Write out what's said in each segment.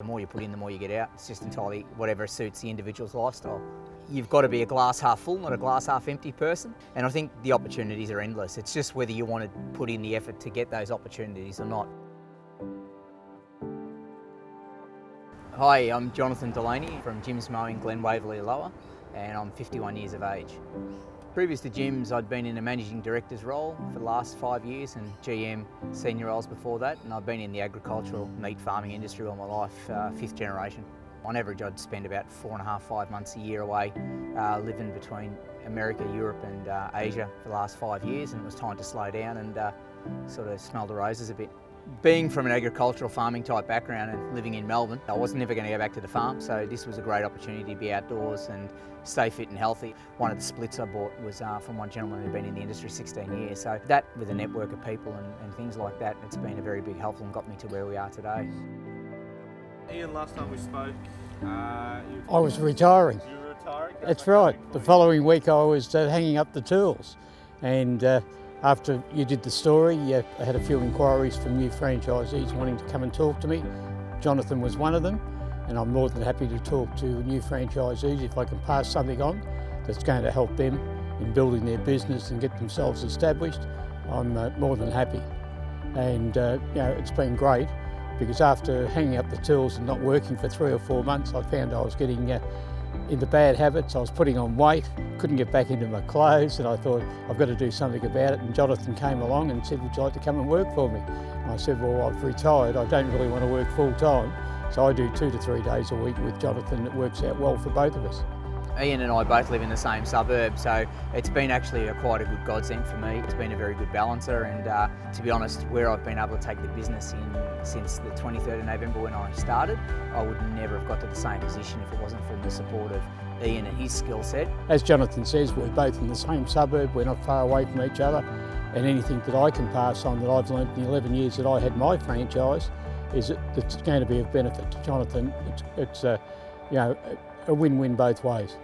The more you put in, the more you get out. It's just entirely whatever suits the individual's lifestyle. You've got to be a glass half full, not a glass half empty person. And I think the opportunities are endless. It's just whether you want to put in the effort to get those opportunities or not. Hi, I'm Jonathan Delaney from Jim's Mowing, Glen Waverley Lower, and I'm 51 years of age. Previous to Jim's, I'd been in a managing director's role for the last 5 years and GM senior roles before that, and I've been in the agricultural meat farming industry all my life, fifth generation. On average, I'd spend about 4.5, 5 months a year away, living between America, Europe and Asia for the last 5 years, and it was time to slow down and sort of smell the roses a bit. Being from an agricultural farming type background and living in Melbourne, I was never going to go back to the farm, so this was a great opportunity to be outdoors and stay fit and healthy. One of the splits I bought was from one gentleman who'd been in the industry 16 years, so that with a network of people and things like that, it's been a very big help and got me to where we are today. Ian, last time we spoke, I was retiring. You were retiring? That's right. The following week I was hanging up the tools, and after you did the story, I had a few inquiries from new franchisees wanting to come and talk to me. Jonathan was one of them, and I'm more than happy to talk to new franchisees if I can pass something on that's going to help them in building their business and get themselves established. I'm more than happy. And it's been great, because after hanging up the tools and not working for 3 or 4 months, I found I was getting into bad habits. I was putting on weight, couldn't get back into my clothes, and I thought, I've got to do something about it. And Jonathan came along and said, would you like to come and work for me? And I said, well, I've retired, I don't really want to work full time, so I do 2 to 3 days a week with Jonathan. It works out well for both of us. Ian and I both live in the same suburb, so it's been actually quite a good godsend for me. It's been a very good balancer, and to be honest, where I've been able to take the business in since the 23rd of November when I started, I would never have got to the same position if it wasn't for the support of Ian and his skill set. As Jonathan says, we're both in the same suburb, we're not far away from each other, and anything that I can pass on that I've learnt in the 11 years that I had my franchise is it's going to be of benefit to Jonathan. It's a win-win both ways.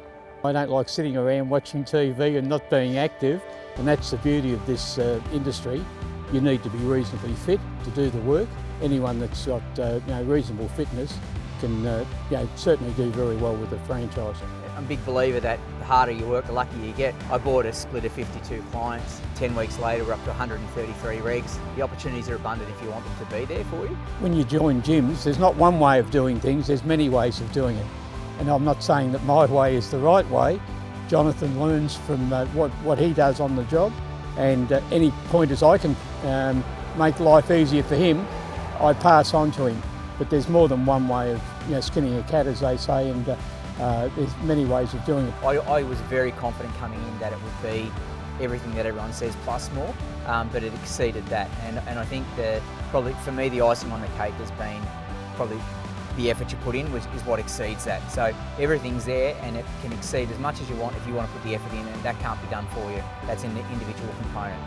I don't like sitting around watching TV and not being active, and that's the beauty of this industry. You need to be reasonably fit to do the work. Anyone that's got reasonable fitness can certainly do very well with a franchise. I'm a big believer that the harder you work, the luckier you get. I bought a split of 52 clients. 10 weeks later, we're up to 133 regs. The opportunities are abundant if you want them to be there for you. When you join gyms, there's not one way of doing things, there's many ways of doing it. And I'm not saying that my way is the right way. Jonathan learns from what he does on the job, and any pointers I can make life easier for him, I pass on to him. But there's more than one way of skinning a cat, as they say, and there's many ways of doing it. I was very confident coming in that it would be everything that everyone says plus more, but it exceeded that. And I think probably for me the icing on the cake has been probably the effort you put in is what exceeds that. So everything's there and it can exceed as much as you want if you want to put the effort in, and that can't be done for you. That's an individual component.